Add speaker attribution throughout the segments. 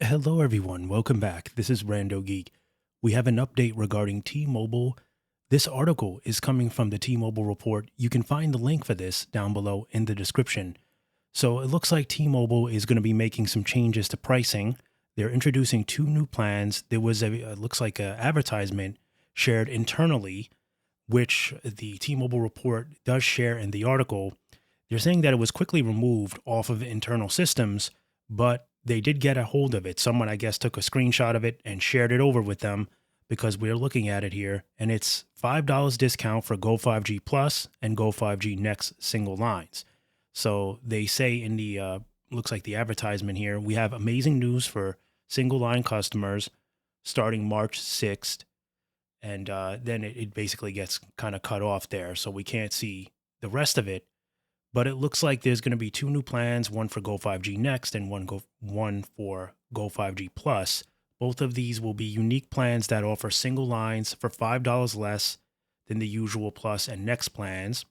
Speaker 1: Hello, everyone. Welcome back. This is RandoGEEK. We have an update regarding T-Mobile. This article is coming from the T-Mobile report. You can find the link for this down below in the description. So it looks like T-Mobile is going to be making some changes to pricing. They're introducing two new plans. There was looks like an advertisement shared internally, which the T-Mobile report does share in the article. They're saying that it was quickly removed off of internal systems, but they did get a hold of it. Someone, I guess, took a screenshot of it and shared it over with them because we're looking at it here. And it's $5 discount for Go 5G Plus and Go 5G Next single lines. So they say in the, looks like the advertisement here, we have amazing news for single line customers starting March 6th. And then it basically gets kind of cut off there. So we can't see the rest of it. But it looks like there's going to be two new plans, one for Go 5G Next and one for Go 5G Plus. Both of these will be unique plans that offer single lines for $5 less than the usual Plus and Next plans.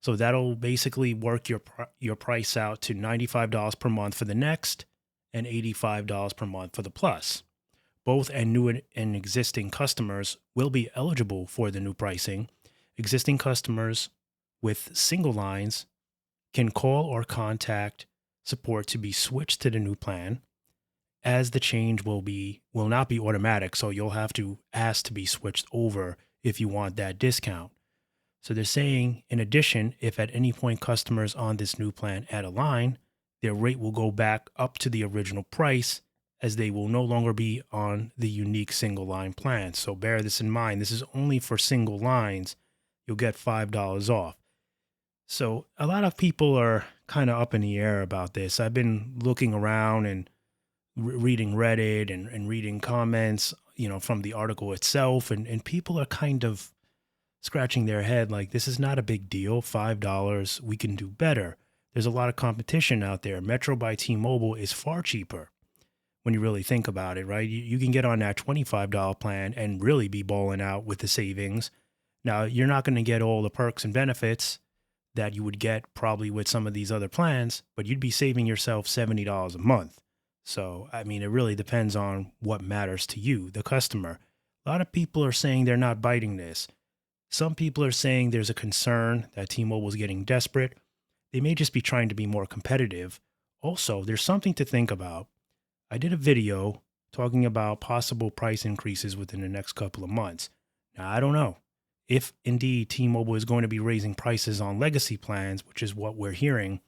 Speaker 1: So that'll basically work your price out to $95 per month for the Next and $85 per month for the Plus. Both and new and existing customers will be eligible for the new pricing. Existing customers with single lines can call or contact support to be switched to the new plan, as the change will not be automatic, so you'll have to ask to be switched over if you want that discount. So they're saying, in addition, if at any point customers on this new plan add a line, their rate will go back up to the original price, as they will no longer be on the unique single line plan. So bear this in mind. This is only for single lines. You'll get $5 off. So a lot of people are kind of up in the air about this. I've been looking around and reading Reddit and reading comments, from the article itself. And people are kind of scratching their head like, this is not a big deal. $5, we can do better. There's a lot of competition out there. Metro by T-Mobile is far cheaper when you really think about it, right? You can get on that $25 plan and really be balling out with the savings. Now, you're not going to get all the perks and benefits that you would get probably with some of these other plans, but you'd be saving yourself $70 a month. So, I mean, it really depends on what matters to you, the customer. A lot of people are saying they're not biting this. Some people are saying there's a concern that T-Mobile is getting desperate. They may just be trying to be more competitive. Also, there's something to think about. I did a video talking about possible price increases within the next couple of months. Now, I don't know if indeed T-Mobile is going to be raising prices on legacy plans, which is what we're hearing.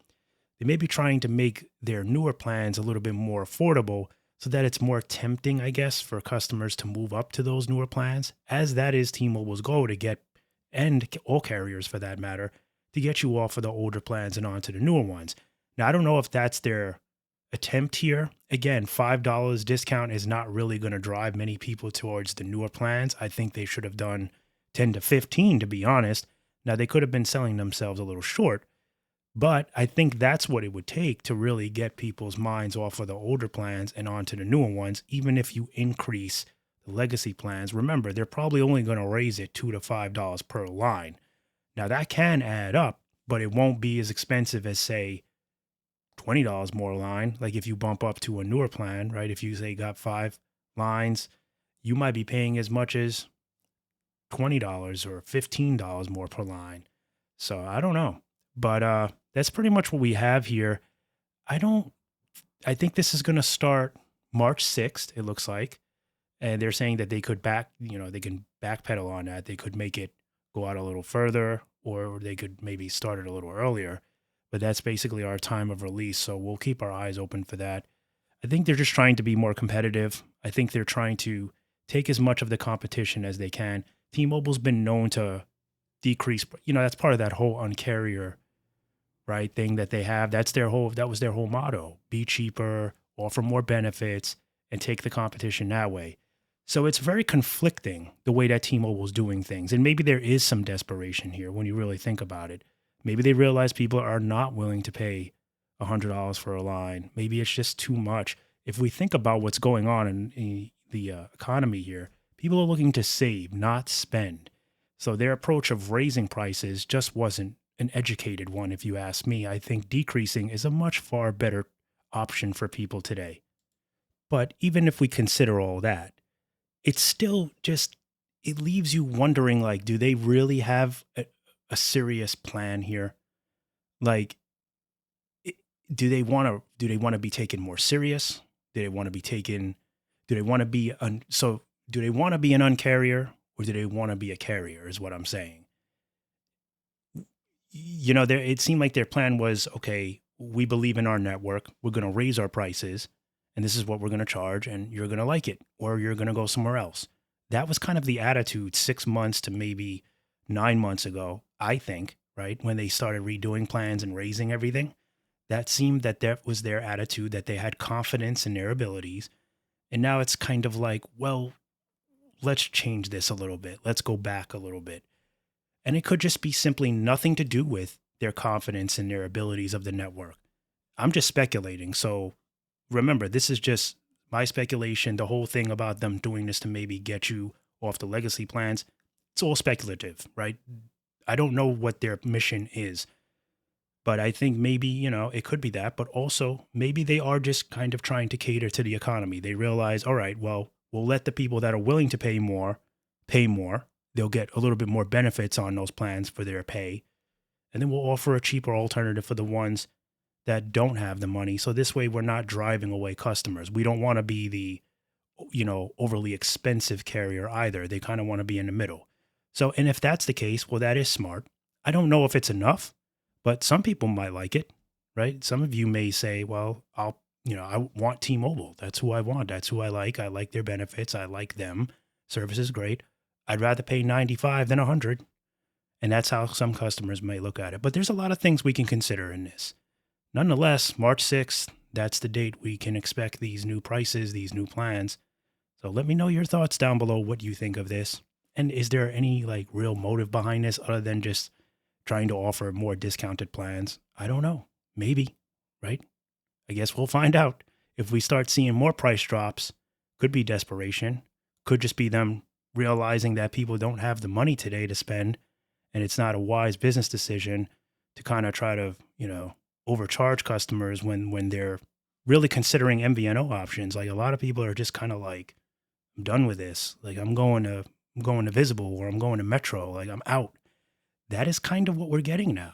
Speaker 1: They may be trying to make their newer plans a little bit more affordable so that it's more tempting, I guess, for customers to move up to those newer plans, as that is T-Mobile's goal to get, and all carriers for that matter, to get you off of the older plans and onto the newer ones. Now, I don't know if that's their attempt here. Again, $5 discount is not really going to drive many people towards the newer plans. I think they should have done 10 to 15, to be honest. Now, they could have been selling themselves a little short, but I think that's what it would take to really get people's minds off of the older plans and onto the newer ones, even if you increase the legacy plans. Remember, they're probably only going to raise it $2 to $5 per line. Now, that can add up, but it won't be as expensive as, say, $20 more a line. Like if you bump up to a newer plan, right? If you say got 5 lines, you might be paying as much as $20 or $15 more per line. So I don't know, but that's pretty much what we have here. I think this is going to start March 6th, it looks like. And they're saying that they could they can backpedal on that. They could make it go out a little further, or they could maybe start it a little earlier. But that's basically our time of release. So we'll keep our eyes open for that. I think they're just trying to be more competitive. I think they're trying to take as much of the competition as they can. T-Mobile's been known to decrease, that's part of that whole uncarrier, right, thing that they have. That was their whole motto: be cheaper, offer more benefits, and take the competition that way. So it's very conflicting the way that T-Mobile's doing things. And maybe there is some desperation here when you really think about it. Maybe they realize people are not willing to pay $100 for a line. Maybe it's just too much. If we think about what's going on in the economy here, people are looking to save, not spend. So their approach of raising prices just wasn't an educated one, if you ask me. I think decreasing is a much far better option for people today. But even if we consider all that, it's still just, it leaves you wondering, like, do they really have a serious plan here? Like, I do they wanna be taken more serious? Do they wanna be taken do they wanna be do they wanna be an uncarrier, or do they wanna be a carrier is what I'm saying. You know, there it seemed like their plan was, "Okay, we believe in our network. We're gonna raise our prices, and this is what we're gonna charge, and you're gonna like it, or you're gonna go somewhere else." That was kind of the attitude 6 months to maybe 9 months ago, I think, right? When they started redoing plans and raising everything. That seemed that was their attitude, that they had confidence in their abilities, and now it's kind of like, "Well, let's change this a little bit. Let's go back a little bit." And it could just be simply nothing to do with their confidence in their abilities of the network. I'm just speculating. So remember, this is just my speculation. The whole thing about them doing this to maybe get you off the legacy plans, it's all speculative, right? I don't know what their mission is, but I think maybe, it could be that, but also maybe they are just kind of trying to cater to the economy. They realize, all right, well, we'll let the people that are willing to pay more. They'll get a little bit more benefits on those plans for their pay. And then we'll offer a cheaper alternative for the ones that don't have the money. So this way we're not driving away customers. We don't want to be the, overly expensive carrier either. They kind of want to be in the middle. So, and if that's the case, well, that is smart. I don't know if it's enough, but some people might like it, right? Some of you may say, well, I want T-Mobile. That's who I want. That's who I like. I like their benefits. I like them. Service is great. I'd rather pay 95 than 100. And that's how some customers may look at it. But there's a lot of things we can consider in this. Nonetheless, March 6th, that's the date we can expect these new prices, these new plans. So let me know your thoughts down below, what you think of this. And is there any like real motive behind this other than just trying to offer more discounted plans? I don't know. Maybe, right? I guess we'll find out. If we start seeing more price drops, could be desperation, could just be them realizing that people don't have the money today to spend, and it's not a wise business decision to kind of try to, overcharge customers when they're really considering MVNO options. Like, a lot of people are just kind of like, I'm done with this. Like, I'm going to Visible, or I'm going to Metro. Like, I'm out. That is kind of what we're getting now.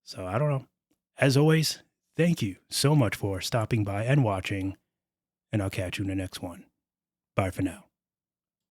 Speaker 1: So I don't know. As always, thank you so much for stopping by and watching, and I'll catch you in the next one. Bye for now.